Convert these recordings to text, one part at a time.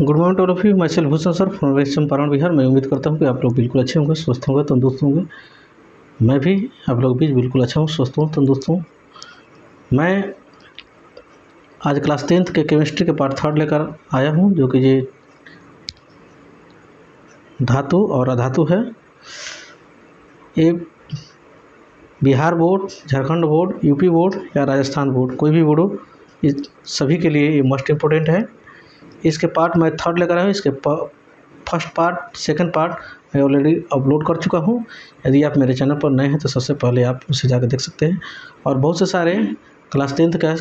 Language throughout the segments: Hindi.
Good morning to all of you. मैं self Bhushan sir from west Champaran Bihar. मैं उम्मीद करता हूँ कि आप लोग बिल्कुल अच्छे होंगे, स्वस्थ होंगे, तंदुरुस्त होंगे। मैं भी आप लोग भी बिल्कुल अच्छा हूँ, स्वस्थ हूँ, तंदुरुस्त हूँ। मैं आज क्लास 10th के केमिस्ट्री के पार्ट 3 लेकर आया हूँ, जो कि ये धातु और अधातु है। ये Bihar board, Jharkhand board, UP board या राजस्थान बोर्ड, कोई भी बोर्ड हो, इस सभी के लिए ये मोस्ट इम्पोर्टेंट है। इसके पार्ट मैं 3rd लेकर आया हूँ। इसके फर्स्ट पार्ट, सेकंड पार्ट मैं ऑलरेडी अपलोड कर चुका हूँ। यदि आप मेरे चैनल पर नए हैं तो सबसे पहले आप उसे जाकर देख सकते हैं। और बहुत से सारे क्लास 10th का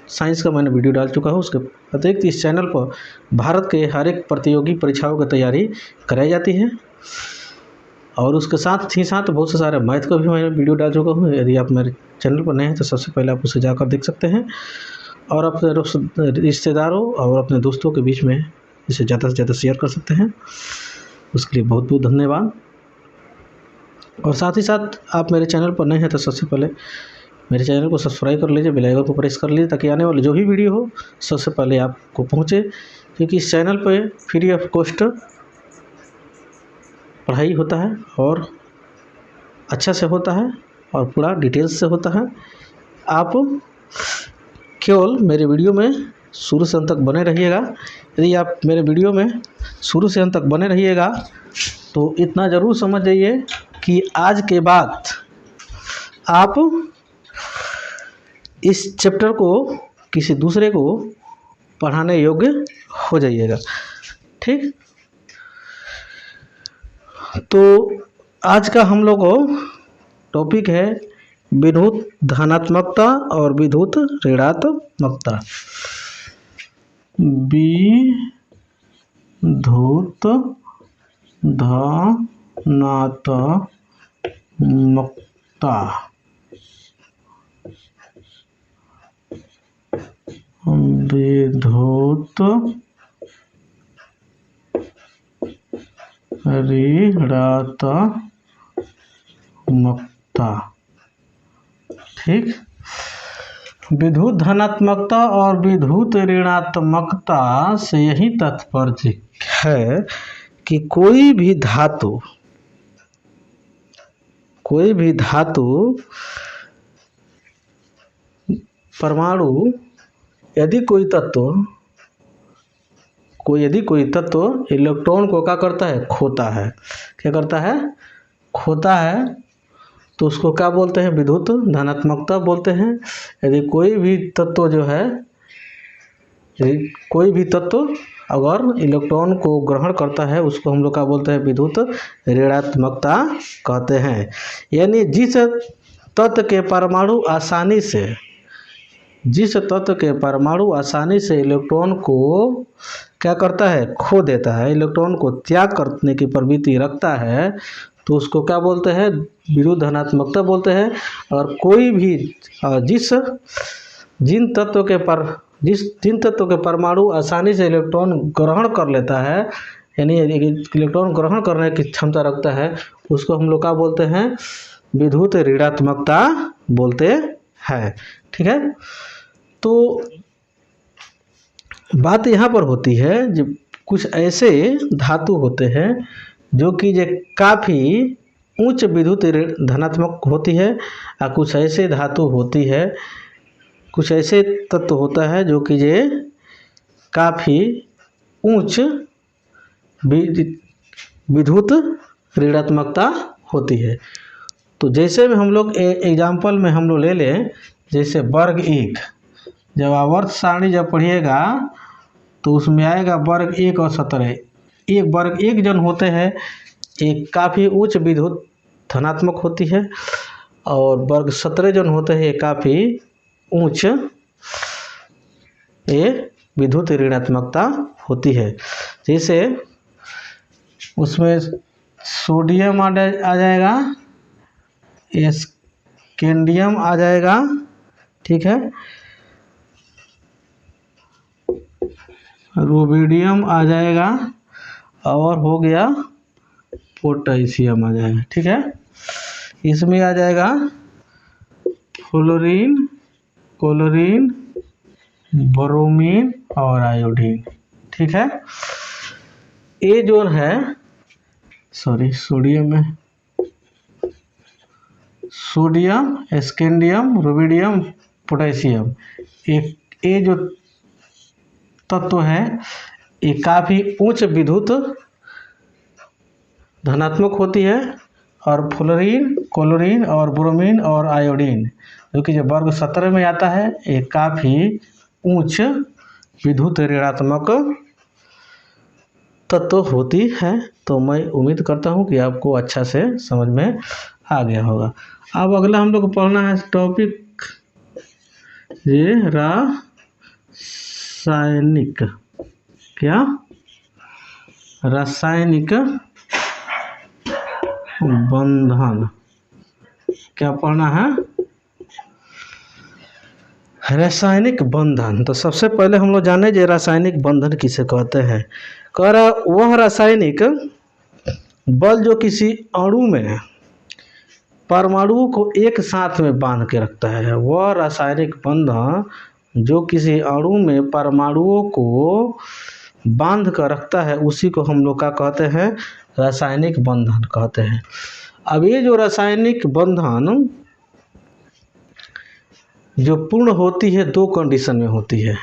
साइंस का मैंने वीडियो डाल चुका हूँ। उसके अतिरिक्त इस चैनल पर भारत के हर एक प्रतियोगी परीक्षाओं की तैयारी कराई जाती है। और उसके साथ ही साथ बहुत से सारे मैथ का भी मैंने वीडियो डाल चुका हूँ। यदि आप मेरे चैनल पर नए हैं तो सबसे पहले आप उसे जाकर देख सकते हैं और अपने रिश्तेदारों और अपने दोस्तों के बीच में इसे ज़्यादा से ज़्यादा शेयर कर सकते हैं। उसके लिए बहुत बहुत धन्यवाद। और साथ ही साथ आप मेरे चैनल पर नए हैं तो सबसे पहले मेरे चैनल को सब्सक्राइब कर लीजिए, बेल आइकन को प्रेस कर लीजिए, ताकि आने वाले जो भी वीडियो हो सबसे पहले आपको पहुंचे। क्योंकि इस चैनल पर फ्री ऑफ कॉस्ट पढ़ाई होता है और अच्छा से होता है और पूरा डिटेल्स से होता है। आप केवल मेरे वीडियो में शुरू से अंत तक बने रहिएगा। यदि आप मेरे वीडियो में शुरू से अंत तक बने रहिएगा तो इतना ज़रूर समझ जाइए कि आज के बाद आप इस चैप्टर को किसी दूसरे को पढ़ाने योग्य हो जाइएगा। ठीक, तो आज का हम लोग टॉपिक है विद्युत धनात्मकता और विद्युत ऋणात्मकता। विद्युत धनात्मकता, विद्युत ऋणात्मकता। ठीक, विद्युत धनात्मकता और विद्युत ऋणात्मकता से यही तात्पर्य है कि कोई भी धातु परमाणु यदि कोई तत्व इलेक्ट्रॉन को क्या करता है, खोता है। क्या करता है? खोता है। तो उसको क्या बोलते हैं? विद्युत धनात्मकता बोलते हैं। यदि कोई भी तत्व अगर इलेक्ट्रॉन को ग्रहण करता है, उसको हम लोग क्या बोलते हैं? विद्युत ऋणात्मकता कहते हैं। यानी जिस तत्व के परमाणु आसानी से इलेक्ट्रॉन को क्या करता है? खो देता है, इलेक्ट्रॉन को त्याग करने की प्रवृत्ति रखता है, तो उसको क्या बोलते हैं? विद्युत धनात्मकता बोलते हैं। और कोई भी जिन तत्व के परमाणु आसानी से इलेक्ट्रॉन ग्रहण कर लेता है, यानी इलेक्ट्रॉन ग्रहण करने की क्षमता रखता है, उसको हम लोग क्या बोलते हैं? विद्युत ऋणात्मकता बोलते हैं। ठीक है, तो बात यहाँ पर होती है जब कुछ ऐसे धातु होते हैं जो कि काफ़ी उच्च विद्युत धनात्मक होती है, और कुछ ऐसे धातु होती है, कुछ ऐसे तत्व होता है जो कि ये काफ़ी उच्च विद्युत ऋणात्मकता होती है। तो जैसे में हम लोग एग्जाम्पल में हम लोग ले लें, जैसे वर्ग 1, जब आवर्त सारणी जब पढ़िएगा तो उसमें आएगा वर्ग 1 और 17। एक वर्ग 1 जन होते हैं, एक काफ़ी उच्च विद्युत धनात्मक होती है, और वर्ग 17 जन होते हैं, काफ़ी उच्च विद्युत ऋणात्मकता होती है। जैसे उसमें सोडियम आ जाएगा, स्कैंडियम आ जाएगा। ठीक है, रुबिडियम आ जाएगा, और हो गया पोटेशियम आ जाएगा। ठीक है, इसमें आ जाएगा फ्लोरीन, क्लोरीन, ब्रोमीन और आयोडीन। ठीक है। ए जोन है, सॉरी सोडियम में सोडियम, स्कैंडियम, रुबिडियम, पोटेशियम, एक ये जो तत्व है ये काफ़ी उच्च विद्युत धनात्मक होती है, और फ्लोरीन, क्लोरीन और ब्रोमीन और आयोडीन जो कि जो वर्ग 17 में आता है, ये काफ़ी उच्च विद्युत ऋणात्मक तत्व होती है। तो मैं उम्मीद करता हूँ कि आपको अच्छा से समझ में आ गया होगा। अब अगला हम लोग को पढ़ना है टॉपिक ये रासायनिक, क्या रासायनिक बंधन, क्या पढ़ना है रासायनिक बंधन। तो सबसे पहले हम लोग जाने जो रासायनिक बंधन किसे कहते हैं। कह रहा वह रासायनिक बल जो किसी अणु में परमाणुओं को एक साथ में बांध के रखता है, वह रासायनिक बंधन जो किसी अणु में परमाणुओं को बांध कर रखता है, उसी को हम लोग का कहते हैं रासायनिक बंधन कहते हैं। अब ये जो रासायनिक बंधन जो पूर्ण होती है दो कंडीशन में होती है।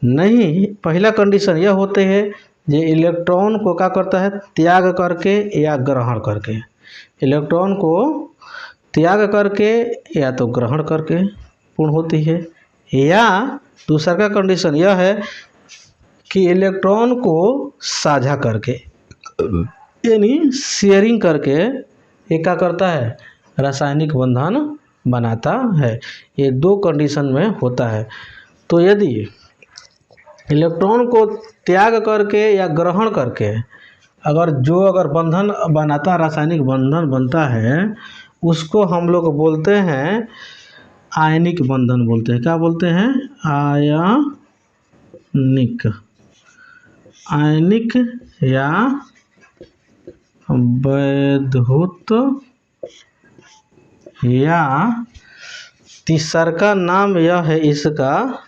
नहीं, पहला कंडीशन यह होते है जो इलेक्ट्रॉन को क्या करता है, त्याग करके या ग्रहण करके। इलेक्ट्रॉन को त्याग करके या तो ग्रहण करके पूर्ण होती है, या दूसरा का कंडीशन यह है कि इलेक्ट्रॉन को साझा करके यानी शेयरिंग करके ये क्या करता है, रासायनिक बंधन बनाता है। ये दो कंडीशन में होता है। तो यदि इलेक्ट्रॉन को त्याग करके या ग्रहण करके अगर बंधन बनाता, रासायनिक बंधन बनता है, उसको हम लोग बोलते हैं आयनिक बंधन बोलते हैं। क्या बोलते हैं, आयनिक, आयनिक या वैद्युत, या तीसर का नाम यह है इसका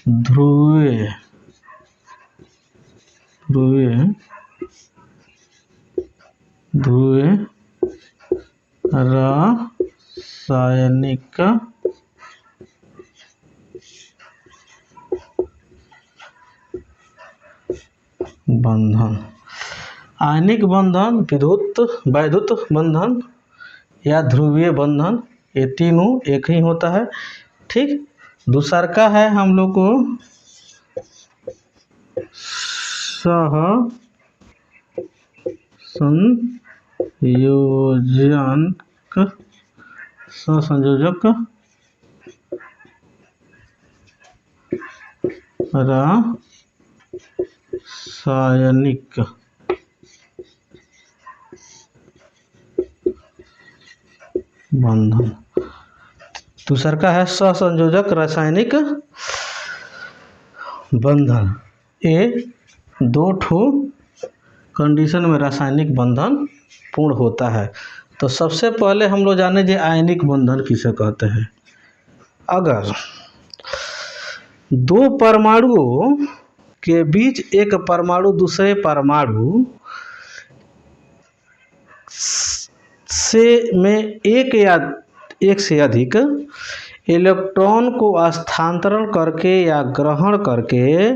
ध्रुवीय, ध्रुवीय, ध्रुवीय रासायनिक बंधन। आयनिक बंधन, वैद्युत बंधन या ध्रुवीय बंधन, ये तीनों एक ही होता है। ठीक, दूसरा का है हम लोग को सहसंयोजक रासायनिक बंधन। दूसरा का है सहसंयोजक रासायनिक बंधन। ये दो ठो कंडीशन में रासायनिक बंधन पूर्ण होता है। तो सबसे पहले हम लोग जाने जो आयनिक बंधन किसे कहते हैं। अगर दो परमाणुओं के बीच एक परमाणु दूसरे परमाणु में एक या एक से अधिक इलेक्ट्रॉन को स्थानांतरण करके या ग्रहण करके,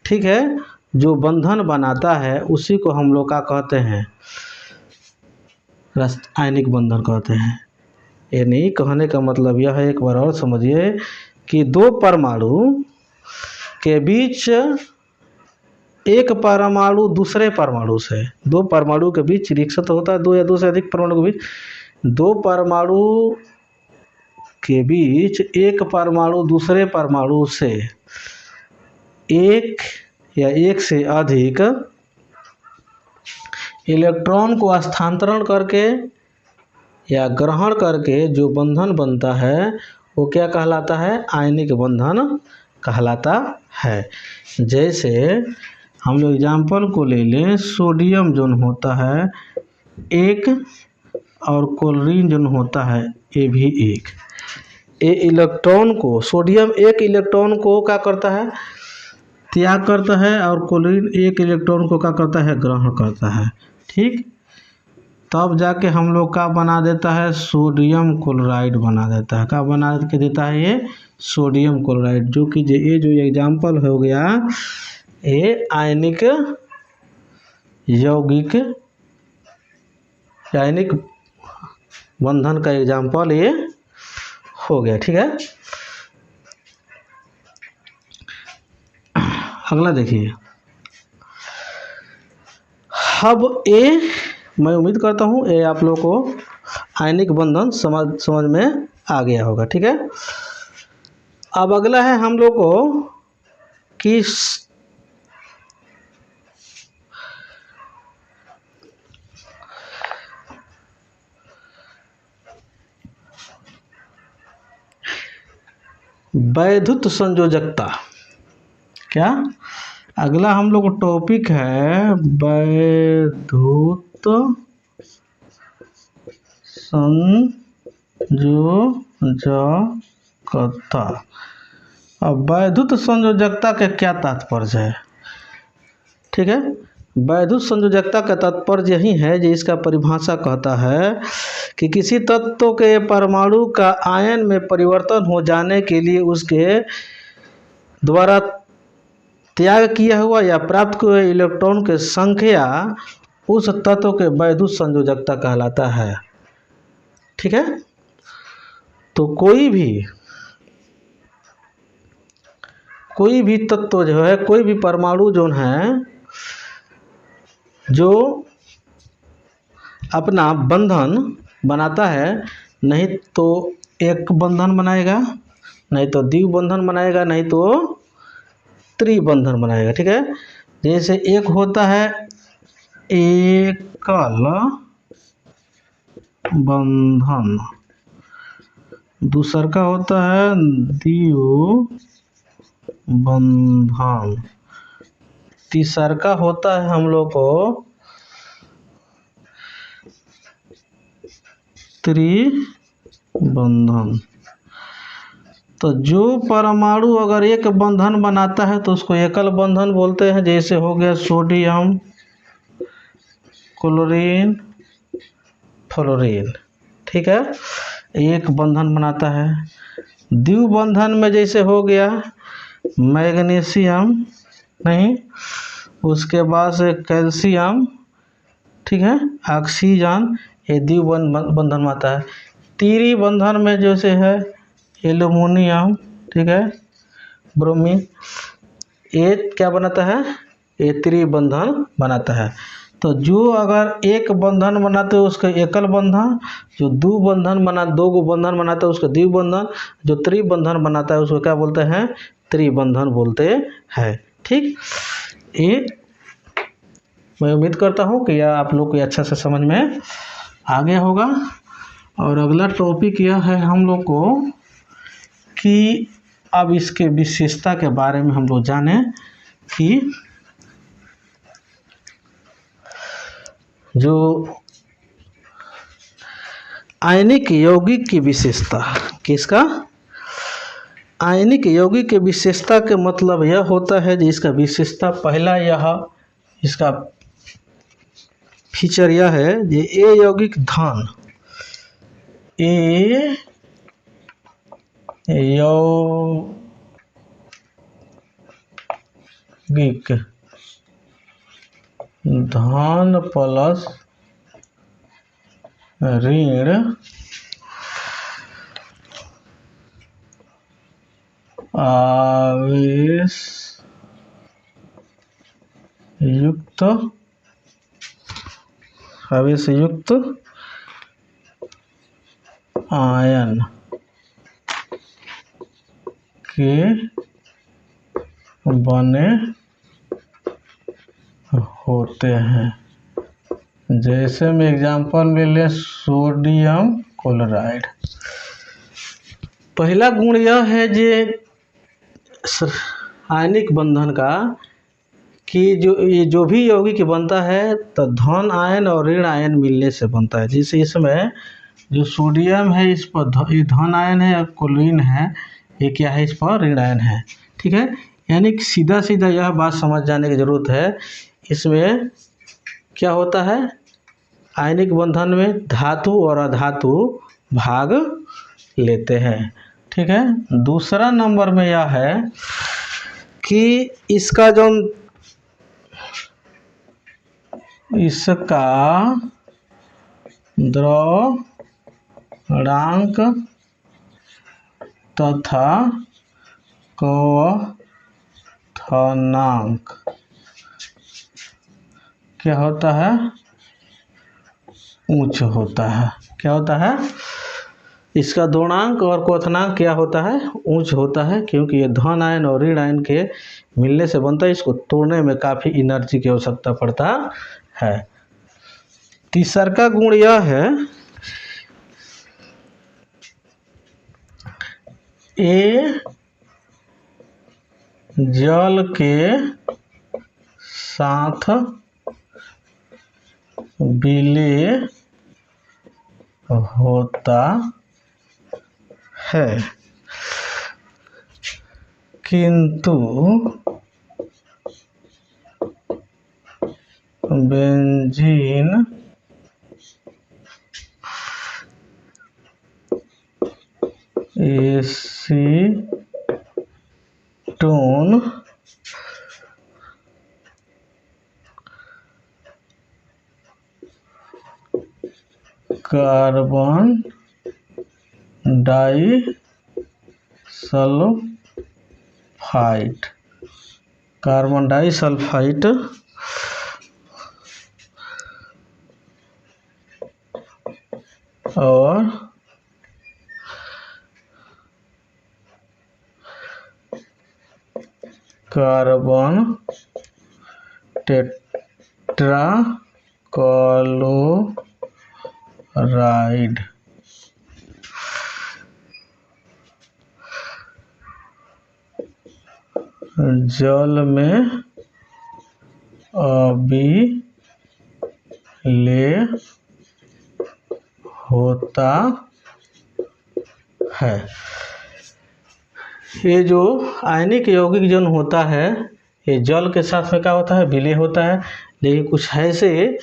ठीक है, जो बंधन बनाता है उसी को हम लोग का कहते हैं आयनिक बंधन कहते हैं। ये नहीं कहने का मतलब यह है, एक बार और समझिए, कि दो परमाणु के बीच एक परमाणु दूसरे परमाणु से, दो परमाणु के बीच रिक्शा तो होता है, दो या दो से अधिक परमाणु के बीच, दो परमाणु के बीच एक परमाणु दूसरे परमाणु से एक या एक से अधिक इलेक्ट्रॉन को स्थानांतरण करके या ग्रहण करके जो बंधन बनता है वो क्या कहलाता है, आयनिक बंधन कहलाता है। जैसे हम लोग एग्जाम्पल को ले लें, सोडियम जोन होता है एक और क्लोरीन जोन होता है ये भी एक। ये इलेक्ट्रॉन को, सोडियम एक इलेक्ट्रॉन को क्या करता है, त्याग करता है और क्लोरीन एक इलेक्ट्रॉन को क्या करता है, ग्रहण करता है। ठीक, तब जाके हम लोग का बना देता है, सोडियम क्लोराइड बना देता है। क्या बना के देता है ये, सोडियम क्लोराइड। जो कि ये जो एग्जाम्पल हो गया, ये आयनिक यौगिक आयनिक बंधन का एग्जाम्पल ये हो गया। ठीक है, अगला देखिए। अब ये मैं उम्मीद करता हूँ ये आप लोग को आयनिक बंधन समझ में आ गया होगा। ठीक है, अब अगला है हम लोग को कि वैद्युत संयोजकता। क्या, अगला हम लोग टॉपिक है वैद्युत संयोजकता। अब वैद्युत संयोजकता का क्या तात्पर्य है? ठीक है, वैद्युत संयोजकता का तात्पर्य यही है जो इसका परिभाषा कहता है कि किसी तत्व के परमाणु का आयन में परिवर्तन हो जाने के लिए उसके द्वारा त्याग किया हुआ या प्राप्त किए हुए इलेक्ट्रॉन की संख्या उस तत्व के वैद्युत संयोजकता कहलाता है। ठीक है, तो कोई भी तत्व जो है, कोई भी परमाणु जो है, जो अपना बंधन बनाता है, नहीं तो एक बंधन बनाएगा, नहीं तो द्विबंधन बनाएगा, नहीं तो त्रिबंधन बनाएगा। ठीक है, जैसे एक होता है एकल बंधन, दूसरा का होता है द्विबंधन, तीसरा का होता है हम लोग को त्रिबंधन। तो जो परमाणु अगर एक बंधन बनाता है तो उसको एकल बंधन बोलते हैं। जैसे हो गया सोडियम, क्लोरीन, फ्लोरीन। ठीक है, एक बंधन बनाता है। द्विबंधन में जैसे हो गया मैग्नीशियम, नहीं, उसके बाद से कैल्शियम, ठीक है, ऑक्सीजन, ये द्विबंधन आता है। त्रिबंधन में जैसे है एल्युमिनियम, ठीक है, ब्रोमीन, ये क्या बनाता है, ये त्रिबंधन बनाता है। तो जो अगर एक बंधन बनाते हैं उसका एकल बंधन, जो दो बंधन बनाता है उसका द्विबंधन, जो त्रिबंधन बनाता है उसको क्या बोलते हैं, त्रिबंधन बोलते हैं। ठीक, ये मैं उम्मीद करता हूँ कि यह आप लोग को अच्छा से समझ में आ गया होगा। और अगला टॉपिक यह है हम लोग को कि अब इसके विशेषता के बारे में हम लोग जाने कि जो आयनिक यौगिक की विशेषता, किसका, आयनिक यौगिक के विशेषता के मतलब यह होता है कि इसका विशेषता पहला यह इसका फीचर यह है कि ए यौगिक धन, ए यौगिक धन प्लस ऋण आवेश युक्त आयन के बने होते हैं। जैसे में एग्जांपल ले लें सोडियम क्लोराइड। पहला गुण यह है जे आयनिक बंधन का कि जो भी यौगिक बनता है तो धन आयन और ऋण आयन मिलने से बनता है। जैसे इसमें जो सोडियम है इस पर ये धन आयन है और क्लोरीन है ये क्या है, इस पर ऋण आयन है। ठीक है, यानी कि सीधा सीधा यह बात समझ जाने की ज़रूरत है, इसमें क्या होता है, आयनिक बंधन में धातु और अधातु भाग लेते हैं। ठीक है। दूसरा नंबर में यह है कि इसका जो इसका द्रवणांक तथा क्वथनांक क्या होता है, उच्च होता है। क्या होता है, इसका द्रवणांक और क्वथनांक क्या होता है, उच्च होता है, क्योंकि ये धन आयन और ऋण आयन के मिलने से बनता है। इसको तोड़ने में काफ़ी एनर्जी की आवश्यकता पड़ता है। तीसरा का गुण यह है, ये जल के साथ विलय होता है, किंतु बेंजीन एसीटोन कार्बन डाइसल्फाइड और कार्बन टेट्राक्लोराइड जल में अविलय होता है। ये जो आयनिक यौगिक जन होता है, ये जल के साथ में क्या होता है, विलय होता है। लेकिन कुछ ऐसे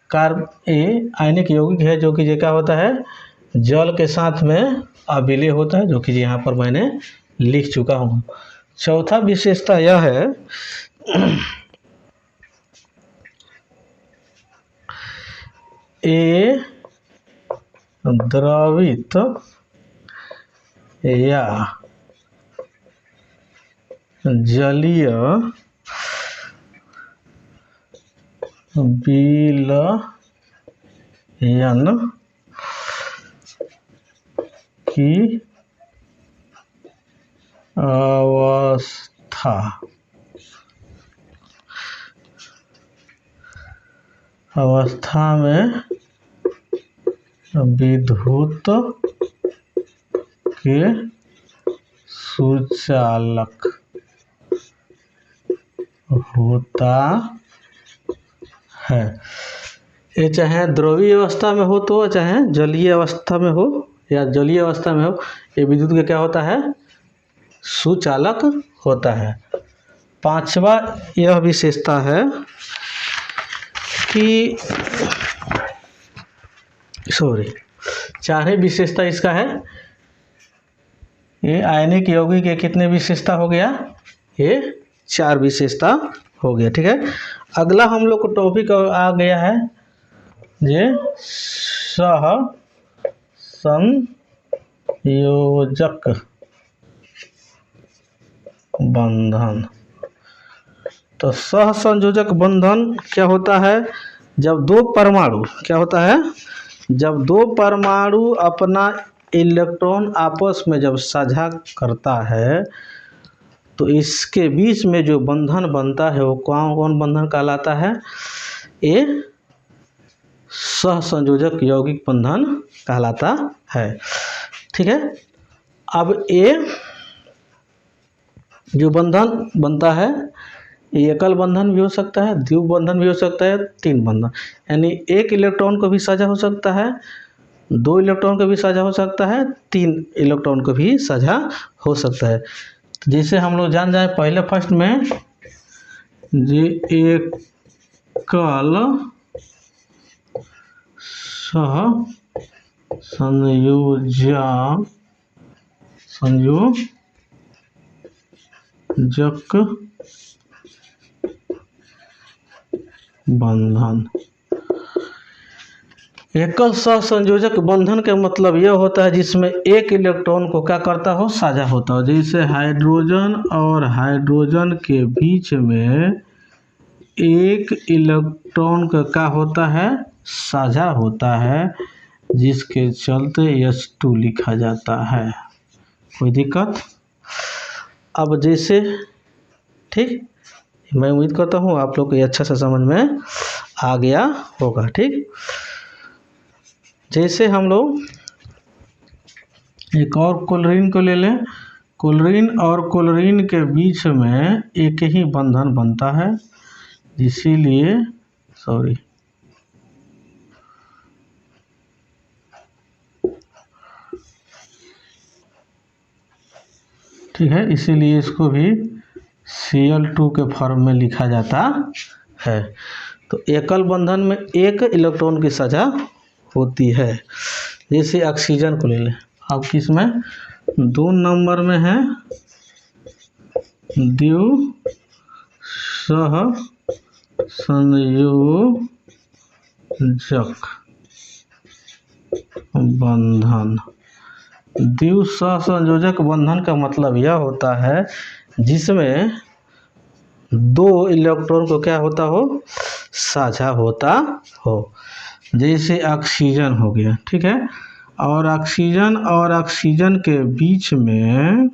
ये आयनिक यौगिक है जो कि ये क्या होता है, जल के साथ में अविलय होता है, जो कि यहाँ पर मैंने लिख चुका हूँ। चौथा विशेषता यह है, ये द्रवित या जलीय विलयन की अवस्था में विद्युत के सुचालक होता है। ये चाहे द्रवीय अवस्था में हो तो, चाहे जलीय अवस्था में हो या जलीय अवस्था में हो, ये विद्युत का क्या होता है, सुचालक होता है। पांचवा यह विशेषता है कि चार विशेषता इसका है। ये आयनिक यौगिक के कितने विशेषता हो गया, ये 4 विशेषता हो गया। ठीक है। अगला हम लोग को टॉपिक आ गया है ये सह संयोजक बंधन। तो सह संयोजक बंधन क्या होता है, जब दो परमाणु क्या होता है, जब दो परमाणु अपना इलेक्ट्रॉन आपस में जब साझा करता है तो इसके बीच में जो बंधन बनता है वो कौन बंधन कहलाता है, ये सहसंयोजक यौगिक बंधन कहलाता है। ठीक है। अब ये जो बंधन बनता है, ये एकल बंधन भी हो सकता है, द्वितीय बंधन भी हो सकता है, 3 बंधन, यानी 1 इलेक्ट्रॉन को भी साझा हो सकता है, 2 इलेक्ट्रॉन को भी साझा हो सकता है, 3 इलेक्ट्रॉन को भी साझा हो सकता है। जैसे हम लोग जान जाए पहले फर्स्ट में जे एकल सह संयोजक बंधन। एकल सहसंयोजक बंधन का मतलब यह होता है जिसमें एक इलेक्ट्रॉन को क्या करता हो, साझा होता हो। जैसे हाइड्रोजन और हाइड्रोजन के बीच में एक इलेक्ट्रॉन का क्या होता है, साझा होता है, जिसके चलते H2 लिखा जाता है। कोई दिक्कत? अब जैसे ठीक, मैं उम्मीद करता हूँ आप लोग को ये अच्छा से समझ में आ गया होगा। ठीक, जैसे हम लोग एक और क्लोरीन को ले लें। क्लोरीन और क्लोरीन के बीच में एक ही बंधन बनता है, इसीलिए ठीक है, इसीलिए इसको भी Cl2 के फॉर्म में लिखा जाता है। तो एकल बंधन में एक इलेक्ट्रॉन की साझा होती है। जैसे ऑक्सीजन को ले लें। अब किस में 2 नंबर में है द्विसहसंयोजक बंधन। द्विसहसंयोजक बंधन का मतलब यह होता है जिसमें 2 इलेक्ट्रॉन को क्या होता हो, साझा होता हो। जैसे ऑक्सीजन हो गया, ठीक है, और ऑक्सीजन के बीच में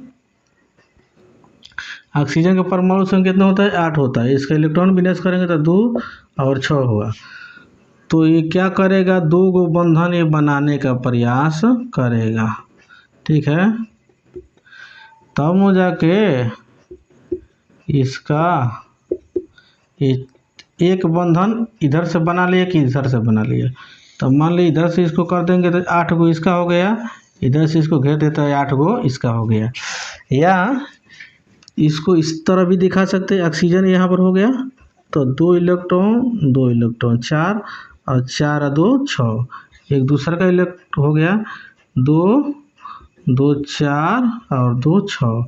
ऑक्सीजन का परमाणु संख्या कितना होता है, 8 होता है। इसका इलेक्ट्रॉन विन्यास करेंगे तो 2 और 6 होगा। तो ये क्या करेगा, 2 को बंधन ये बनाने का प्रयास करेगा। ठीक है, तब हो जाके इसका एक बंधन इधर से बना लिया कि इधर से बना लिया। तो मान ली इधर से इसको कर देंगे तो 8 गो इसका हो गया, इधर से इसको घेर देता है 8 गो इसका हो गया। या इसको इस तरह भी दिखा सकते हैं, ऑक्सीजन यहाँ पर हो गया तो 2 इलेक्ट्रॉन 4 और 4 और 2 6। एक दूसरा का इलेक्ट्रॉन हो गया 2 4 और 2 6।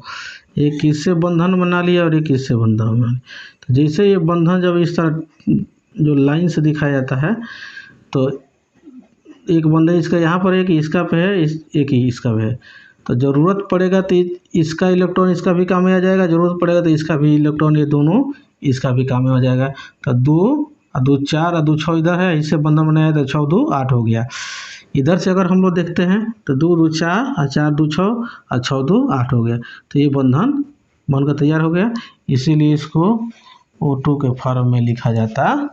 एक इससे बंधन बना लिया और एक इससे बंधन बना लिया। तो जैसे ये बंधन जब इस तरह जो लाइन से दिखाया जाता है तो एक बंधन इसका यहाँ पर है कि इसका पे है, एक ही इसका पे है। तो ज़रूरत पड़ेगा तो इसका इलेक्ट्रॉन इसका भी काम में आ जाएगा, ज़रूरत पड़ेगा तो इसका भी इलेक्ट्रॉन, ये दोनों इसका भी काम में हो जाएगा। तो 2 और 2 4 और 2 6 इधर है, इससे बंधन बनाया तो 6 2 8 हो गया। इधर से अगर हम लोग देखते हैं तो 2 2 4 और 4 2 6 और 6 2 8 हो गया। तो ये बंधन बनकर तैयार हो गया, इसीलिए इसको O2 के फॉर्म में लिखा जाता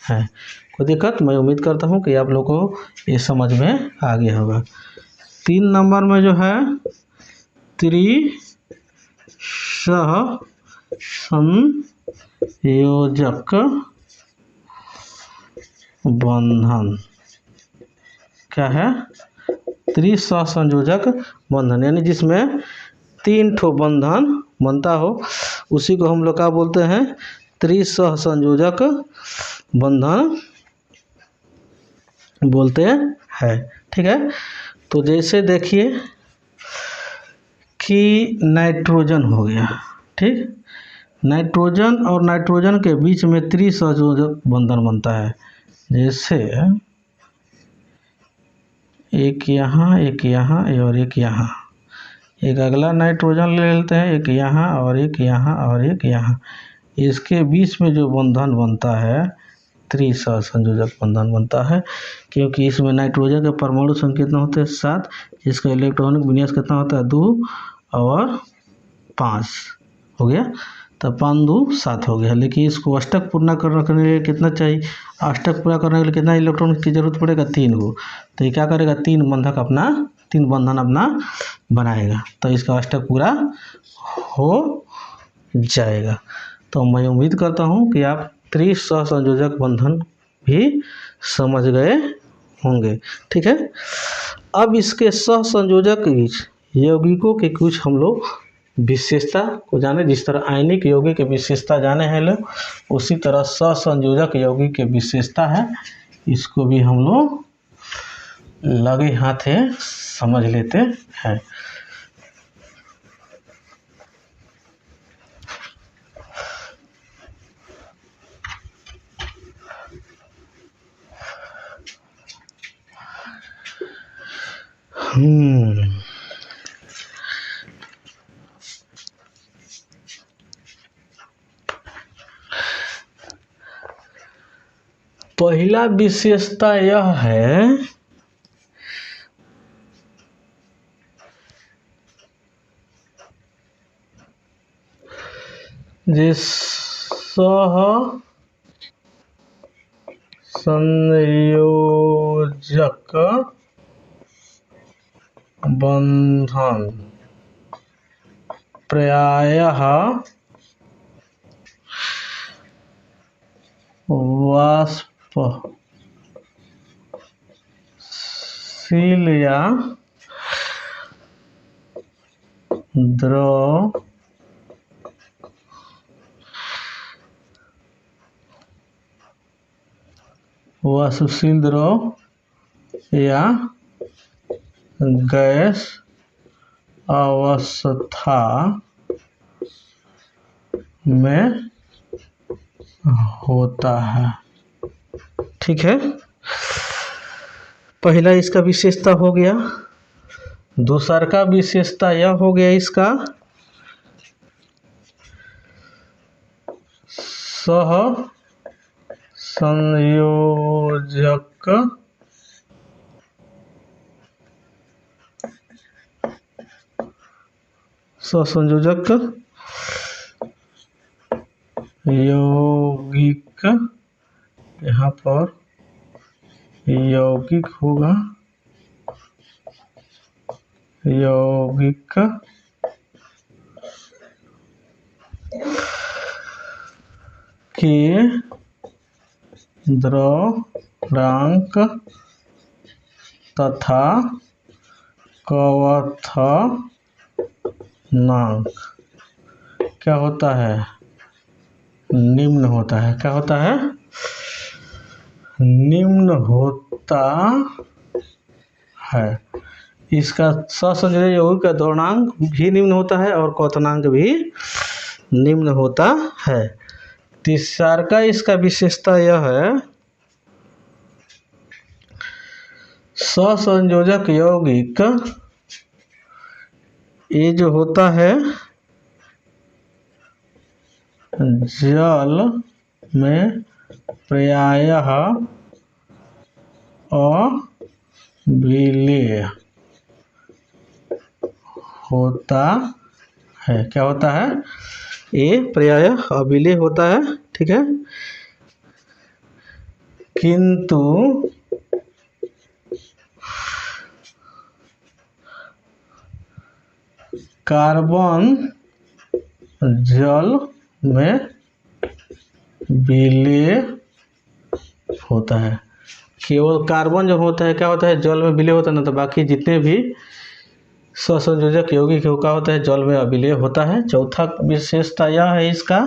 है। कोई दिक्कत? मैं उम्मीद करता हूँ कि आप लोगों को ये समझ में आ गया होगा। 3 नंबर में जो है त्रिसहसंयोजक बंधन क्या है, त्रिसहसंयोजक बंधन, यानी जिसमें 3 ठो बंधन बनता हो, उसी को हम लोग क्या बोलते हैं, त्रिसहसंयोजक बंधन बोलते हैं। ठीक है, तो जैसे देखिए कि नाइट्रोजन हो गया, ठीक, नाइट्रोजन और नाइट्रोजन के बीच में त्रिसहसंयोजक बंधन बनता है। जैसे एक यहाँ और एक यहाँ, एक अगला नाइट्रोजन ले लेते हैं, एक यहाँ और एक यहाँ और एक यहाँ, इसके बीच में जो बंधन बनता है त्रिसहसंयोजक बंधन बनता है, क्योंकि इसमें नाइट्रोजन के परमाणु संख्या कितना होते हैं 7, जिसका इलेक्ट्रॉनिक विन्यास कितना होता है 2 और 5 हो गया। तो 5 2 7 हो गया। लेकिन इसको अष्टक पूर्ण करने के लिए कितना चाहिए, अष्टक पूरा करने के लिए कितना इलेक्ट्रॉन की जरूरत पड़ेगा, 3 गो। तो ये क्या करेगा, 3 बंधन अपना बनाएगा, तो इसका अष्टक पूरा हो जाएगा। तो मैं उम्मीद करता हूँ कि आप त्रिसहसंयोजक बंधन भी समझ गए होंगे। ठीक है, अब इसके सहसंयोजक के बीच यौगिकों के कुछ हम लोग विशेषता को जाने। जिस तरह आयनिक यौगिक के विशेषता जाने हैं लोग, उसी तरह सहसंयोजक यौगिक के विशेषता है, इसको भी हम लोग लगे हाथे समझ लेते हैं। पहला विशेषता यह है जिस संयोजक बंधन प्रायः वाष्पशील या द्रव वाष्पशील द्रव या गैस अवस्था में होता है। ठीक है, पहला इसका विशेषता हो गया। दूसरा का विशेषता यह हो गया इसका सह संयोजक यौगिक, यहाँ पर यौगिक होगा, यौगिक के द्रव्यांक तथा क्वथनांक क्या होता है, निम्न होता है। क्या होता है, निम्न होता है। इसका सहसंयोजक यौगिक का द्रव्यांक भी निम्न होता है और क्वथनांक भी निम्न होता है। तीसरा का इसका विशेषता यह है सहसंयोजक यौगिक ये जो होता है जल में प्रायः अविलेय होता है। क्या होता है, ये प्रायः अविलेय होता है। ठीक है, किंतु कार्बन जल में विलेय होता है। केवल कार्बन जो होता है क्या होता है, जल में विलेय होता है ना, तो बाकी जितने भी सहसंयोजक यौगिक क्या होता है, जल में अविलेय होता है। चौथा विशेषता यह है इसका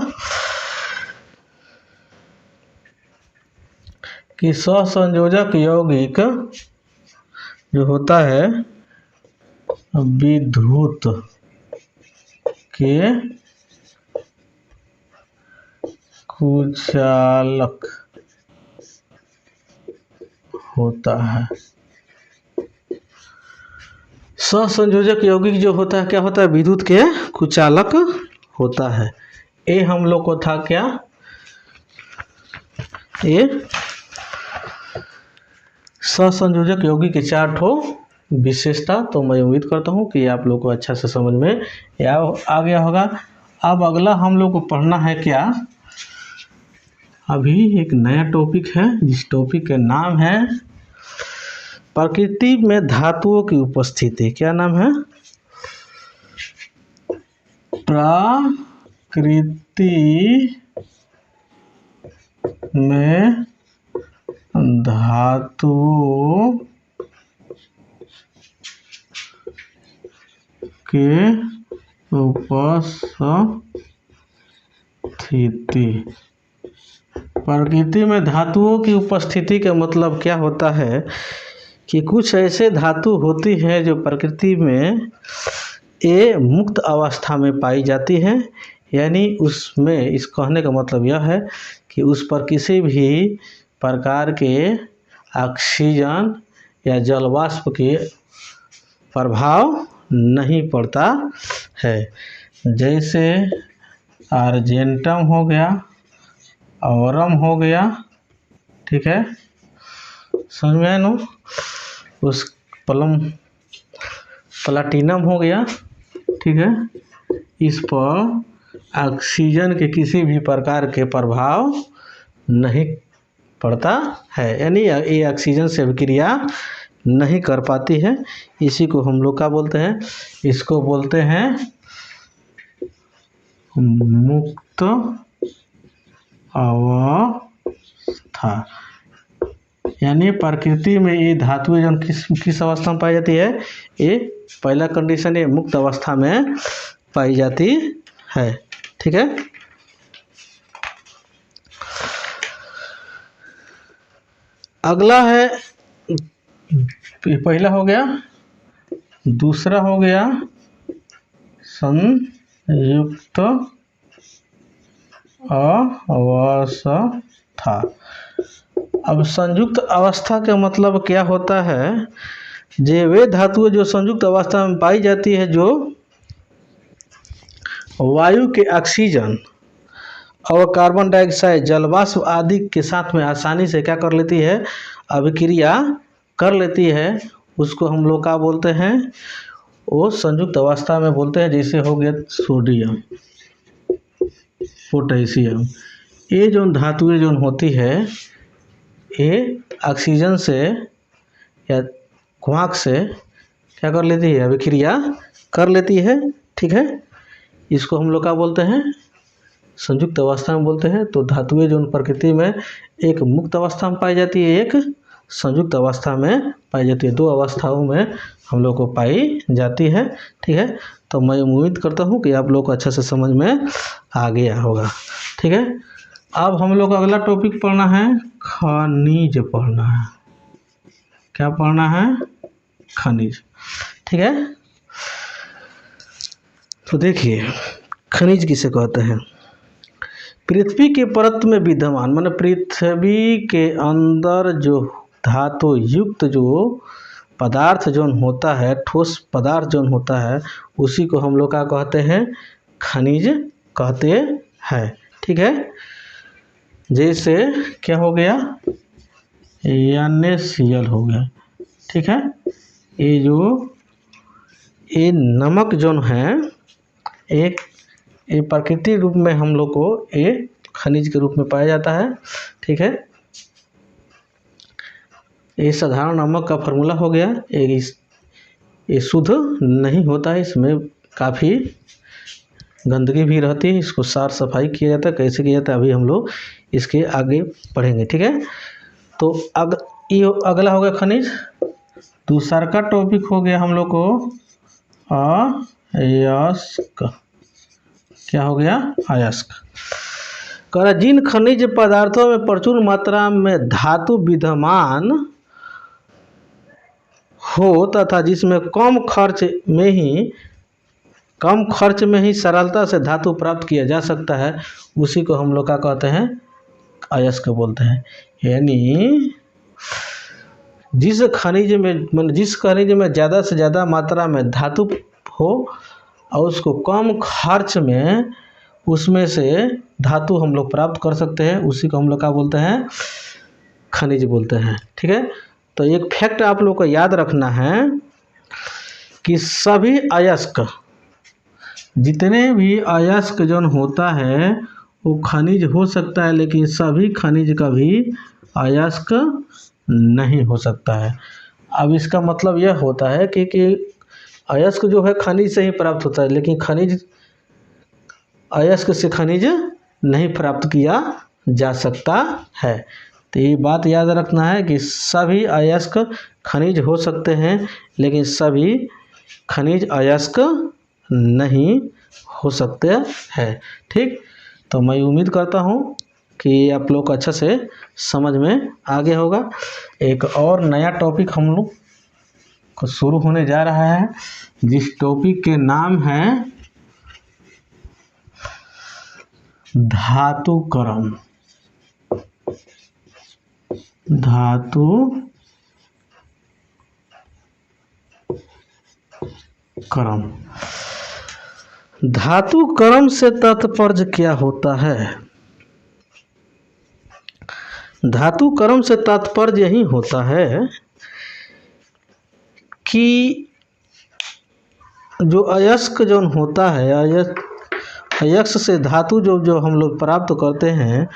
कि सहसंयोजक यौगिक जो होता है विद्युत के कुचालक होता है। सहसंयोजक यौगिक जो होता है क्या होता है, विद्युत के कुचालक होता है। ये हम लोग को था क्या, ये सहसंयोजक यौगिक के 4 ठो विशेषता। तो मैं उम्मीद करता हूँ कि आप लोग को अच्छा से समझ में आ गया होगा। अब अगला हम लोग को पढ़ना है क्या, अभी एक नया टॉपिक है जिस टॉपिक का नाम है प्रकृति में धातुओं की उपस्थिति। क्या नाम है, प्रकृति में धातुओं के उपस्थिति। प्रकृति में धातुओं की उपस्थिति का मतलब क्या होता है कि कुछ ऐसे धातु होती हैं जो प्रकृति में मुक्त अवस्था में पाई जाती है, यानी उसमें, इस कहने का मतलब यह है कि उस पर किसी भी प्रकार के ऑक्सीजन या जल वाष्प के प्रभाव नहीं पड़ता है। जैसे आर्जेंटम हो गया, औरम हो गया, ठीक है, समझ में आया ना। उस प्लाटिनम हो गया, ठीक है, इस पर ऑक्सीजन के किसी भी प्रकार के प्रभाव नहीं पड़ता है, यानी ये ऑक्सीजन से अभिक्रिया नहीं कर पाती है। इसी को हम लोग क्या बोलते हैं, इसको बोलते हैं मुक्त अवस्था। यानी प्रकृति में ये धातुएं जो किस अवस्था में पाई जाती है, ये पहला कंडीशन, ये मुक्त अवस्था में पाई जाती है, ठीक है। अगला है, पहला हो गया, दूसरा हो गया संयुक्त अवस्था। अब संयुक्त अवस्था का मतलब क्या होता है, वे धातुएं जो संयुक्त अवस्था में पाई जाती है, जो वायु के ऑक्सीजन और कार्बन डाइऑक्साइड, जलवाष्प आदि के साथ में आसानी से क्या कर लेती है, अभिक्रिया कर लेती है, उसको हम लोग क्या बोलते हैं, वो संयुक्त अवस्था में बोलते हैं। जैसे हो गया सोडियम, पोटेशियम, ये जो धातुएं जो होती है, ये ऑक्सीजन से या क्वार्क से क्या कर लेती है, अभिक्रिया कर लेती है, ठीक है। इसको हम लोग क्या बोलते हैं, संयुक्त अवस्था में बोलते हैं। तो धातुएं जो प्रकृति में एक मुक्त अवस्था में पाई जाती है, एक संयुक्त अवस्था में पाई जाती है, दो अवस्थाओं में हम लोग को पाई जाती है, ठीक है। तो मैं उम्मीद करता हूँ कि आप लोग को अच्छा से समझ में आ गया होगा, ठीक है। अब हम लोग को अगला टॉपिक पढ़ना है, खनिज पढ़ना है। क्या पढ़ना है, खनिज, ठीक है। तो देखिए, खनिज किसे कहते हैं, पृथ्वी के परत में विद्यमान, माने पृथ्वी के अंदर जो धातु युक्त जो पदार्थ जो होता है, ठोस पदार्थ जो होता है, उसी को हम लोग क्या कहते हैं, खनिज कहते हैं, ठीक है। जैसे क्या हो गया, NaCl हो गया, ठीक है। ये नमक जो है, एक ये प्राकृतिक रूप में हम लोग को ये खनिज के रूप में पाया जाता है, ठीक है। ये साधारण नमक का फार्मूला हो गया। ये शुद्ध नहीं होता है, इसमें काफ़ी गंदगी भी रहती है, इसको साफ सफाई किया जाता है। कैसे किया जाता है अभी हम लोग इसके आगे पढ़ेंगे, ठीक है। तो ये अगला हो गया खनिज। दूसरा का टॉपिक हो गया हम लोग को अयस्क। क्या हो गया, अयस्क। कह जिन खनिज पदार्थों में प्रचुर मात्रा में धातु विद्यमान हो तथा जिसमें कम खर्च में ही सरलता से धातु प्राप्त किया जा सकता है, उसी को हम लोग क्या कहते हैं, अयस्क बोलते हैं। यानी जिस खनिज में ज़्यादा से ज़्यादा मात्रा में धातु हो और उसको कम खर्च में उसमें से धातु हम लोग प्राप्त कर सकते हैं, उसी को हम लोग क्या बोलते हैं, खनिज बोलते हैं, ठीक है। तो एक फैक्ट आप लोग को याद रखना है कि सभी अयस्क, जितने भी अयस्क जो होता है वो खनिज हो सकता है, लेकिन सभी खनिज का भी अयस्क नहीं हो सकता है। अब इसका मतलब यह होता है कि अयस्क जो है खनिज से ही प्राप्त होता है, लेकिन अयस्क से खनिज नहीं प्राप्त किया जा सकता है। तो ये बात याद रखना है कि सभी अयस्क खनिज हो सकते हैं, लेकिन सभी खनिज अयस्क नहीं हो सकते हैं। ठीक, तो मैं उम्मीद करता हूँ कि आप लोग को अच्छा से समझ में आ गया होगा। एक और नया टॉपिक हम लोग को शुरू होने जा रहा है, जिस टॉपिक के नाम है धातुकर्म। धातुकर्म से तात्पर्य क्या होता है? धातुकर्म से तात्पर्य यही होता है कि जो अयस्क जो होता है, अयस्क से धातु जो हम लोग प्राप्त करते हैं,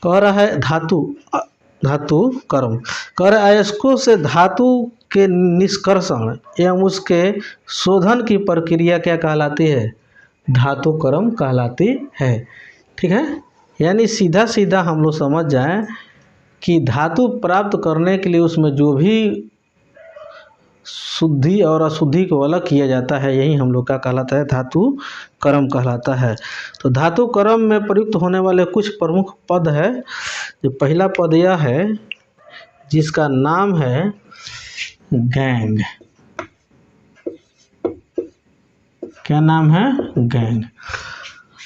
कह रहा है धातु कर्म कह रहा है अयस्कों से धातु के निष्कर्षण एवं उसके शोधन की प्रक्रिया क्या कहलाती है? धातु कर्म कहलाती है। ठीक है, यानी सीधा सीधा हम लोग समझ जाएं कि धातु प्राप्त करने के लिए उसमें जो भी शुद्धि और अशुद्धि को अलग किया जाता है, यही हम लोग का कहलाता है धातु कर्म कहलाता है। तो धातु कर्म में प्रयुक्त होने वाले कुछ प्रमुख पद है। जो पहला पद यह है जिसका नाम है गैंग। क्या नाम है? गैंग।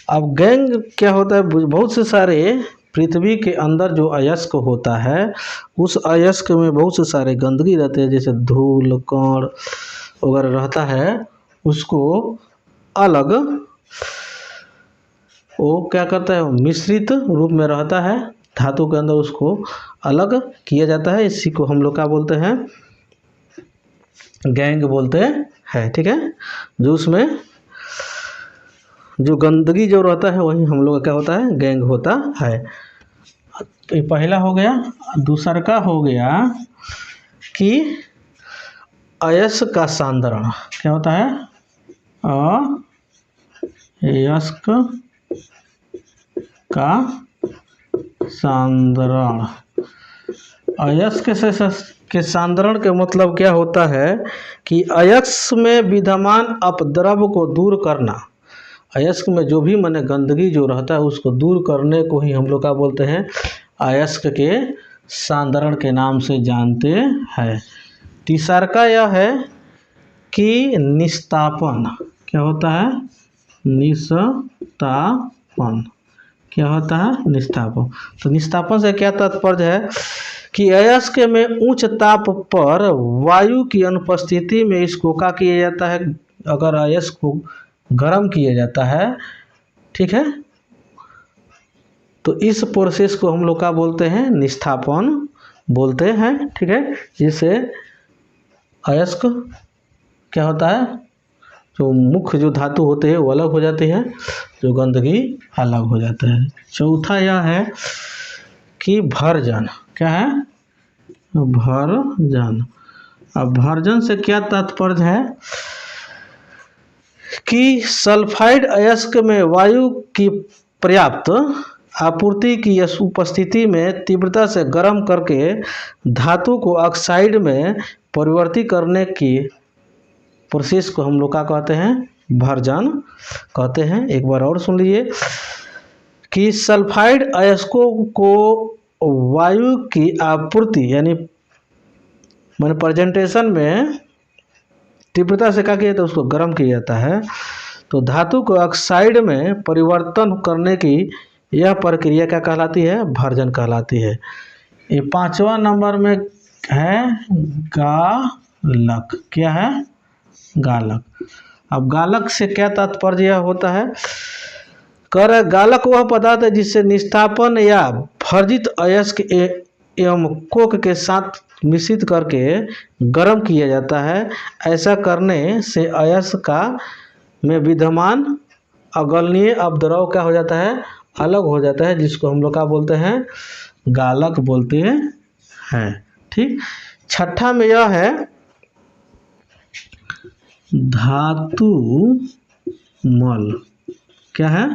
अब गैंग क्या होता है? बहुत से सारे पृथ्वी के अंदर जो अयस्क होता है, उस अयस्क में बहुत से सारे गंदगी रहते हैं, जैसे धूल कण वगैरह रहता है, उसको अलग वो क्या करता है? मिश्रित रूप में रहता है धातु के अंदर, उसको अलग किया जाता है। इसी को हम लोग क्या बोलते हैं? गैंग बोलते हैं। ठीक है, जो उसमें जो गंदगी जो रहता है वही हम लोग का क्या होता है? गैंग होता है। तो ये पहला हो गया। दूसरा का हो गया कि अयस्क का सांद्रण। क्या होता है? अयस्क का सांद्रण। अयस्क के सांद्रण के मतलब क्या होता है कि अयस्क में विद्यमान अपद्रव को दूर करना। अयस्क में जो भी माने गंदगी जो रहता है उसको दूर करने को ही हम लोग क्या बोलते हैं? अयस्क के सांद्रण के नाम से जानते हैं। तीसरा का यह है कि निस्तापन। क्या होता है? निस्तापन। क्या होता है? निस्तापन। तो निस्तापन से क्या तात्पर्य है कि अयस्क में उच्च ताप पर वायु की अनुपस्थिति में इसको क्या किया जाता है? अगर अयस्क को गर्म किया जाता है, ठीक है, तो इस प्रोसेस को हम लोग क्या बोलते हैं? निस्तापन बोलते हैं। ठीक है, जिससे अयस्क क्या होता है? जो मुख्य जो धातु होते हैं वो अलग हो जाती है, जो गंदगी अलग हो जाता है। चौथा यह है कि भर्जन। क्या है? भर्जन। अब भर्जन से क्या तात्पर्य है कि सल्फाइड अयस्क में वायु की पर्याप्त आपूर्ति की उपस्थिति में तीव्रता से गर्म करके धातु को ऑक्साइड में परिवर्तित करने की प्रोसेस को हम लोग क्या कहते हैं? भर्जन कहते हैं। एक बार और सुन लीजिए कि सल्फाइड अयस्कों को वायु की आपूर्ति यानी मैंने प्रेजेंटेशन में तीव्रता से क्या किया जाता है? उसको गर्म किया जाता है। तो धातु को ऑक्साइड में परिवर्तन करने की यह प्रक्रिया क्या कहलाती है? भर्जन कहलाती है। ये पांचवा नंबर में है गालक। क्या है? गालक। अब गालक से क्या तात्पर्य होता है? गालक वह पदार्थ है जिससे निस्तापन या भर्जित अयस्क एवं कोक के साथ मिश्रित करके गर्म किया जाता है। ऐसा करने से अयस्क का में विद्यमान अगलनीय अपद्रव क्या हो जाता है? अलग हो जाता है, जिसको हम लोग क्या बोलते हैं? गालक बोलते हैं। ठीक, छठा में यह है धातु मल। क्या है?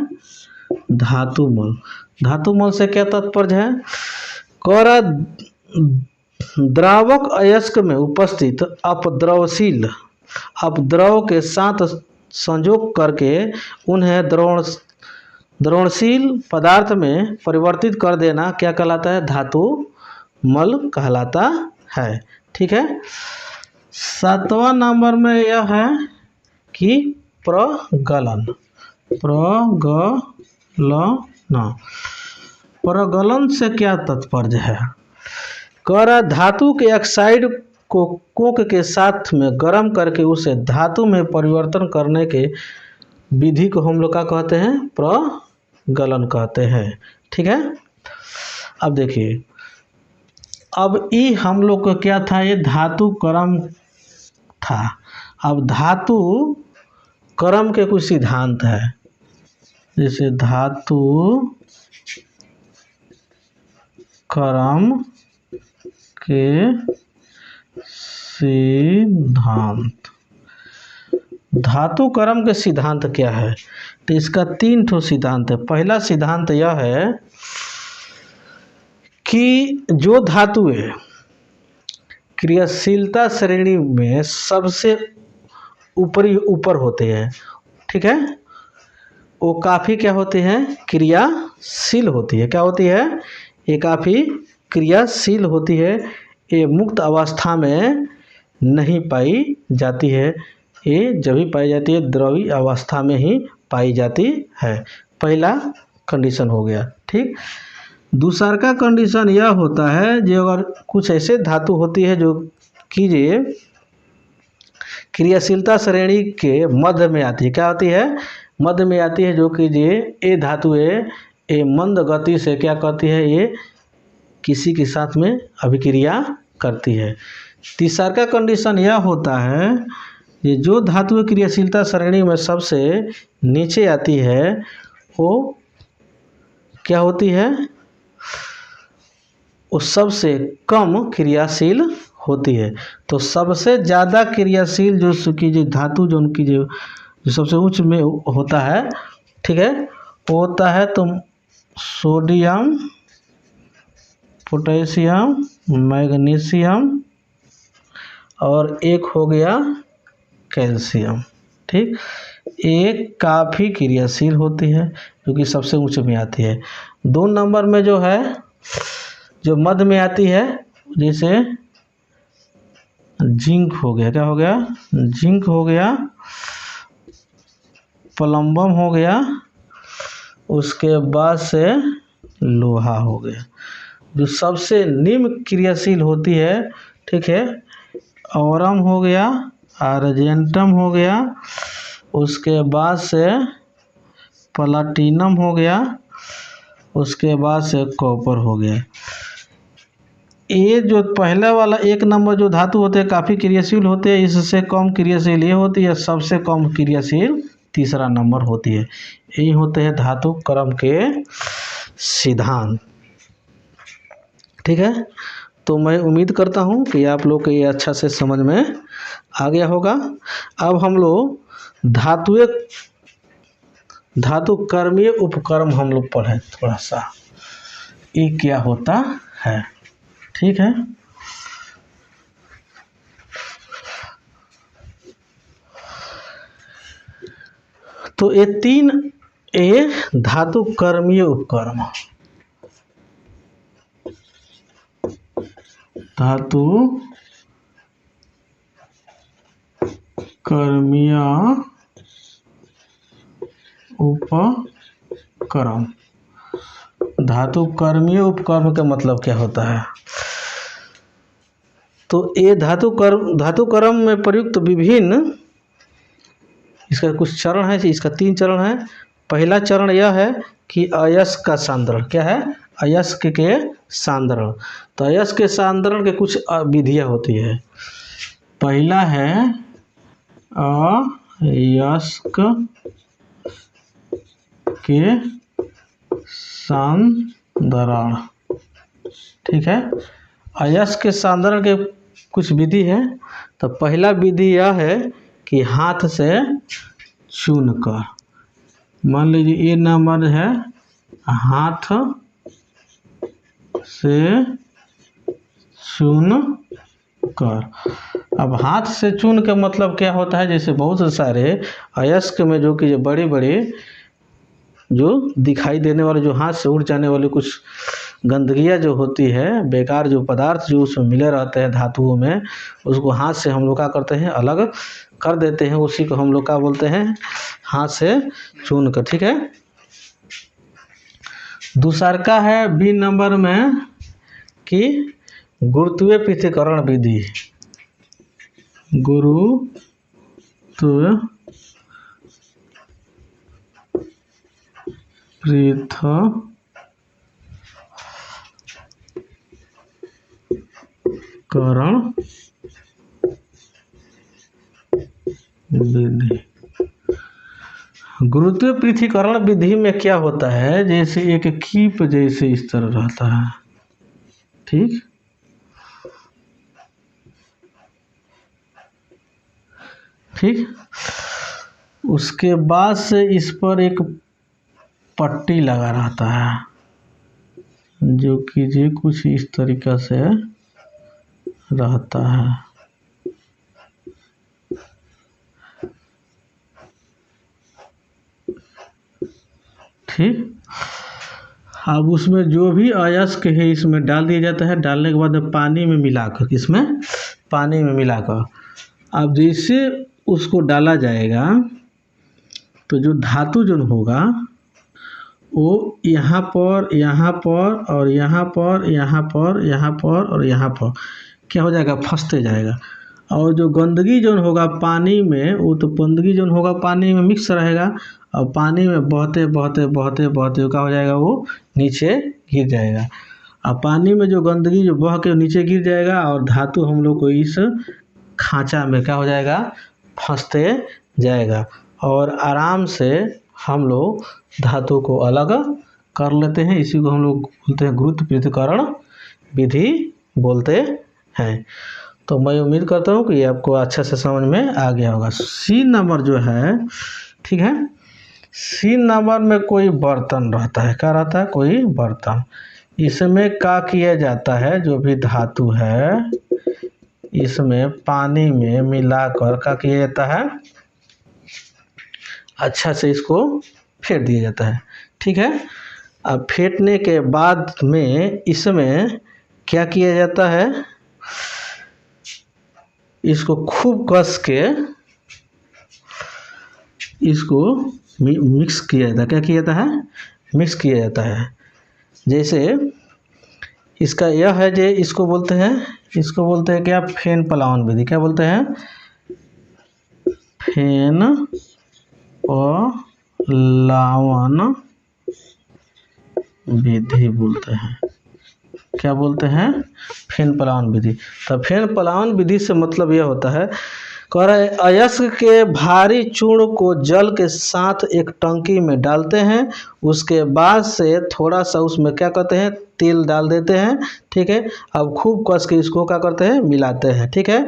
धातु मल। धातु मल से क्या तात्पर्य है? द्रावक अयस्क में उपस्थित अपद्रवशील अब द्रव के साथ संयोग करके उन्हें द्रवणशील पदार्थ में परिवर्तित कर देना क्या कहलाता है? धातु मल कहलाता है। ठीक है। 7वां नंबर में यह है कि प्रगलन। प्रगलन से क्या तात्पर्य है? कह रहा धातु के ऑक्साइड को कोक के साथ में गर्म करके उसे धातु में परिवर्तन करने के विधि को हम लोग क्या कहते हैं? प्रगलन कहते हैं। ठीक है। अब देखिए, अब ये हम लोग को क्या था? ये धातु क्रम था। अब धातु क्रम के कुछ सिद्धांत है, जैसे धातु क्रम के सिद्धांत। धातु क्रम के सिद्धांत क्या है? तो इसका 3 ठो सिद्धांत है। पहला सिद्धांत यह है कि जो धातुएं क्रियाशीलता श्रेणी में सबसे ऊपर होते हैं, ठीक है, वो काफ़ी क्या होते हैं? क्रियाशील होती है। क्या होती है? ये काफ़ी क्रियाशील होती है। ये मुक्त अवस्था में नहीं पाई जाती है। ये जब भी पाई जाती है द्रवी अवस्था में ही पाई जाती है। पहला कंडीशन हो गया। ठीक। दूसरा का कंडीशन यह होता है, जो अगर कुछ ऐसे धातु होती है जो कीजिए क्रियाशीलता श्रेणी के मध्य में आती है। क्या होती है? मध्य में आती है। जो कीजिए ये धातुएं ये मंद गति से क्या करती है? ये किसी के साथ में अभिक्रिया करती है। तीसरा का कंडीशन यह होता है, ये जो धातुएं क्रियाशीलता श्रेणी में सबसे नीचे आती है वो क्या होती है? वो सबसे कम क्रियाशील होती है। तो सबसे ज़्यादा क्रियाशील जो धातु जो उनकी जो सबसे उच्च में होता है, ठीक है, वो होता है तो सोडियम, पोटेशियम, मैग्नीशियम और एक हो गया कैल्शियम। ठीक। एक काफ़ी क्रियाशील होती है जो कि सबसे ऊंच में आती है। 2 नंबर में जो है जो मध्य में आती है, जैसे जिंक हो गया। क्या हो गया? जिंक हो गया, प्लम्बम हो गया, उसके बाद से लोहा हो गया। जो सबसे निम्न क्रियाशील होती है, ठीक है, औरम हो गया, आर्जेंटम हो गया, उसके बाद से प्लाटिनम हो गया, उसके बाद से कॉपर हो गया। ये जो पहला वाला 1 नंबर जो धातु होते हैं काफ़ी क्रियाशील होते हैं, इससे कम क्रियाशील ये होती है, सबसे कम क्रियाशील तीसरा नंबर होती है। यही होते हैं धातु क्रम के सिद्धांत। ठीक है। तो मैं उम्मीद करता हूँ कि आप लोग को ये अच्छा से समझ में आ गया होगा। अब हम लोग धातु कर्मीय उपक्रम हम लोग पढ़े थोड़ा सा, ये क्या होता है। ठीक है। तो ये 3 धातु कर्मीय उपक्रम, धातु कर्मीय उपक्रम। धातु कर्मीय उपक्रम का मतलब क्या होता है? तो ये धातु क्रम में प्रयुक्त विभिन्न, इसका कुछ चरण है, इसका 3 चरण है। पहला चरण यह है कि अयस्क का सांद्रण। क्या है? अयस्क के सांद्रण। तो अयस्क के सांद्रण के कुछ विधियाँ होती है। पहला है अयस्क के सांद्रण। ठीक है। अयस्क के सांद्रण के कुछ विधि है। तो पहला विधि यह है कि हाथ से चूनकर, मान लीजिए ये नंबर है, हाथ से चून कर अब हाथ से चून का मतलब क्या होता है, जैसे बहुत सारे अयस्क में जो कि बड़े बड़े जो दिखाई देने वाले, जो हाथ से उड़ जाने वाले कुछ गंदगियाँ जो होती है, बेकार जो पदार्थ जो उसमें मिले रहते हैं धातुओं में, उसको हाथ से हम लोग क्या करते हैं, अलग कर देते हैं। उसी को हम लोग क्या बोलते हैं, हाथ से चून कर। ठीक है। दूसरा है बी नंबर में कि गुरुत्वीय पृथक्करण विधि। गुरुत्वीय पृथक्करण विधि। गुरुत्वीय पृथक्करण विधि में क्या होता है, जैसे एक कीप जैसे इस तरह रहता है। ठीक। ठीक। उसके बाद से इस पर एक पट्टी लगा रहता है, जो कि ये कुछ इस तरीक़ा से रहता है। ठीक। अब उसमें जो भी अयस्क है इसमें डाल दिया जाता है। डालने के बाद पानी में मिलाकर, इसमें पानी में मिलाकर अब जैसे उसको डाला जाएगा तो जो धातु जो होगा वो यहाँ पर, यहाँ पर और यहाँ पर, यहाँ पर, यहाँ पर और यहाँ पर क्या हो जाएगा, फंसते जाएगा। और जो गंदगी जो होगा पानी में, वो तो गंदगी जो होगा पानी में मिक्स रहेगा और पानी में बहते बहते बहते बहते क्या हो जाएगा, वो नीचे गिर जाएगा। अब पानी में जो गंदगी जो बह के नीचे गिर जाएगा और धातु हम लोग को इस खांचा में क्या हो जाएगा, फंसते जाएगा और आराम से हम लोग धातु को अलग कर लेते हैं। इसी को हम लोग बोलते हैं गुरुत्व पृथक्करण विधि बोलते हैं। तो मैं उम्मीद करता हूँ कि ये आपको अच्छा से समझ में आ गया होगा। सी नंबर जो है, ठीक है, सी नंबर में कोई बर्तन रहता है। क्या रहता है, कोई बर्तन। इसमें क्या किया जाता है, जो भी धातु है इसमें पानी में मिलाकर क्या किया जाता है, अच्छा से इसको फेंट दिया जाता है। ठीक है। अब फेंटने के बाद में इसमें क्या किया जाता है, इसको खूब कस के इसको मिक्स किया जाता है। क्या किया जाता है, मिक्स किया जाता है। जैसे इसका यह है, जो इसको बोलते हैं क्या, फेन पलावन विधि। क्या बोलते हैं, फेन पलावन विधि बोलते हैं। क्या बोलते हैं, फेन पलावन विधि। तो फेन पलावन विधि से मतलब यह होता है, कह रहे अयस्क के भारी चूर्ण को जल के साथ एक टंकी में डालते हैं। उसके बाद से थोड़ा सा उसमें क्या करते हैं, तेल डाल देते हैं। ठीक है। अब खूब कस के इसको क्या करते हैं, मिलाते हैं। ठीक है।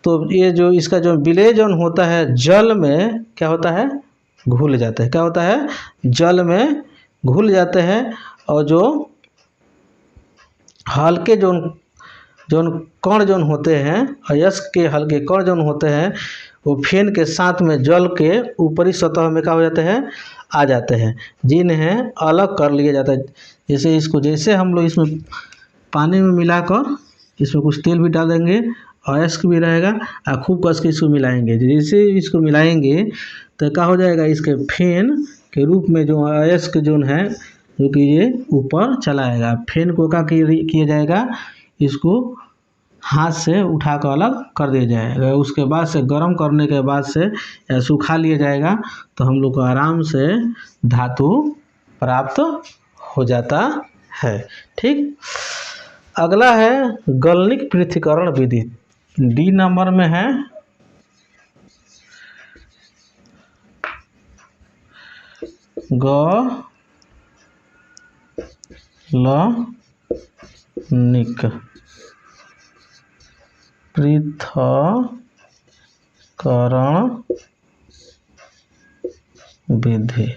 तो ये जो इसका जो विलेजन होता है जल में क्या होता है, घुल जाते हैं। क्या होता है, जल में घुल जाते हैं। और जो हल्के जो कण जो होते हैं, अयस्क के हल्के कण जो होते हैं, वो फेन के साथ में जल के ऊपरी सतह में क्या हो जाते हैं, आ जाते हैं, जिन्हें अलग कर लिया जाता है। जैसे इसको, जैसे हम लोग इसमें पानी में मिलाकर इसमें कुछ तेल भी डालेंगे, अयस्क भी रहेगा और खूब कस के इसको मिलाएंगे। जैसे इसको मिलाएंगे तो क्या हो जाएगा, इसके फेन के रूप में जो अयस्क जो है, जो कि ये ऊपर चलाएगा। फेन को क्या किया जाएगा, इसको हाथ से उठाकर अलग कर दिया जाएगा। उसके बाद से गर्म करने के बाद से या सुखा लिया जाएगा तो हम लोग को आराम से धातु प्राप्त हो जाता है। ठीक। अगला है गलनिक पृथक्करण विधि। डी नंबर में है गलनिक पृथक्करण विधि।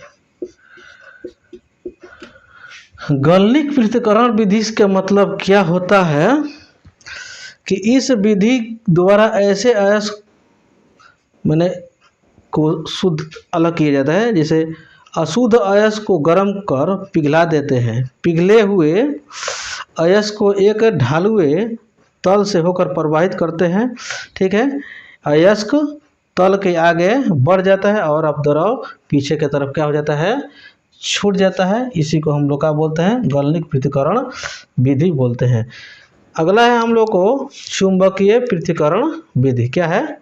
गलनिक पृथक्करण विधि का मतलब क्या होता है कि इस विधि द्वारा ऐसे अयस्क मैंने को शुद्ध अलग किया जाता है, जैसे अशुद्ध अयस्क को गर्म कर पिघला देते हैं। पिघले हुए अयस्क को एक ढालुए तल से होकर प्रवाहित करते हैं। ठीक है, अयस्क तल के आगे बढ़ जाता है और अब द्रव पीछे की तरफ क्या हो जाता है, छूट जाता है। इसी को हम लोग क्या बोलते हैं, गलनिक पृथक्करण विधि बोलते हैं। अगला है हम लोग को चुंबकीय पृथक्करण विधि। क्या है,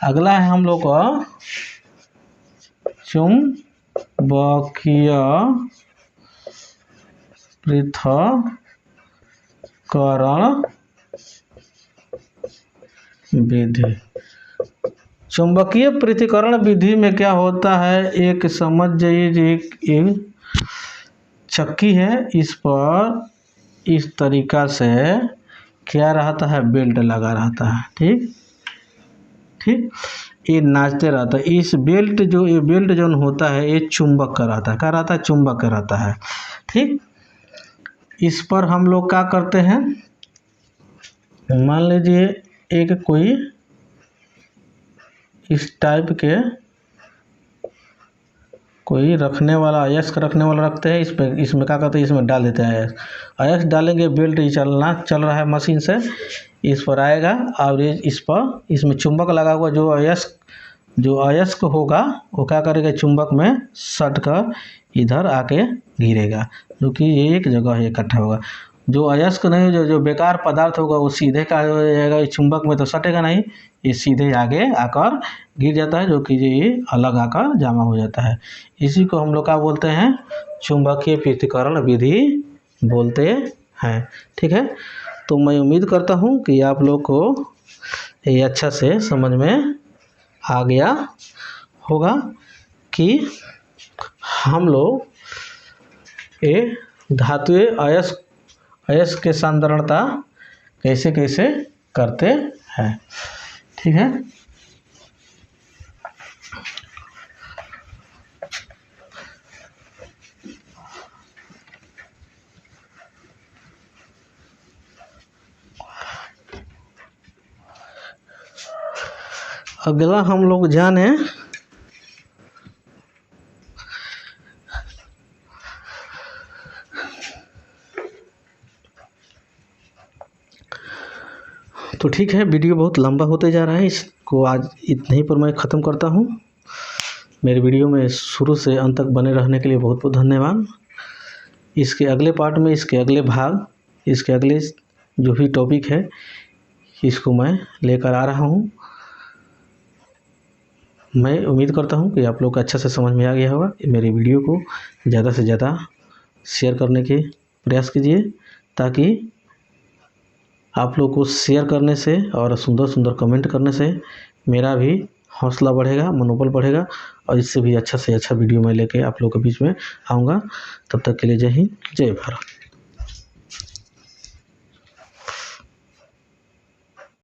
अगला है हम लोग का चुंबकीय पृथक्करण विधि। चुंबकीय पृथक्करण विधि में क्या होता है, एक समझ जाइए, एक चक्की है, इस पर इस तरीका से क्या रहता है, बेल्ट लगा रहता है। ठीक ठीक, ये नाचते रहता है। इस बेल्ट जो ये बेल्ट जो होता है ये चुंबक का रहता है। क्या रहता है, चुंबक का रहता है। ठीक, इस पर हम लोग क्या करते हैं, मान लीजिए एक कोई इस टाइप के कोई रखने वाला अयस्क रखने वाला रखते हैं। इस पे इसमें क्या करते हैं, इसमें डाल देते हैं अयस्क डालेंगे, बेल्ट ही चल रहा है मशीन से, इस पर आएगा और ये इस पर इसमें चुंबक लगा हुआ जो अयस्क होगा वो क्या करेगा, चुंबक में सट कर इधर आके गिरेगा, जो कि ये एक जगह इकट्ठा होगा। जो अयस्क नहीं, जो बेकार पदार्थ होगा वो सीधे क्या हो जाएगा, इस चुंबक में तो सटेगा नहीं, ये सीधे आगे आकर गिर जाता है, जो कि ये अलग आकर जमा हो जाता है। इसी को हम लोग क्या बोलते हैं, चुंबकीय पृथक्करण विधि बोलते हैं। ठीक है, तो मैं उम्मीद करता हूँ कि आप लोग को ये अच्छा से समझ में आ गया होगा कि हम लोग ये धातुएं अयस्क के सांद्रणता कैसे कैसे करते हैं। ठीक है, अगला हम लोग जाने तो ठीक है, वीडियो बहुत लंबा होते जा रहा है, इसको आज इतने ही पर मैं ख़त्म करता हूँ। मेरे वीडियो में शुरू से अंत तक बने रहने के लिए बहुत बहुत धन्यवाद। इसके अगले पार्ट में, इसके अगले भाग, इसके अगले जो भी टॉपिक है इसको मैं लेकर आ रहा हूँ। मैं उम्मीद करता हूँ कि आप लोग को अच्छा से समझ में आ गया होगा। मेरे वीडियो को ज़्यादा से ज़्यादा शेयर करने के प्रयास कीजिए, ताकि आप लोग को शेयर करने से और सुंदर सुंदर कमेंट करने से मेरा भी हौसला बढ़ेगा, मनोबल बढ़ेगा, और इससे भी अच्छा से अच्छा वीडियो मैं लेके आप लोग के बीच में आऊँगा। तब तक के लिए जय हिंद, जय भारत।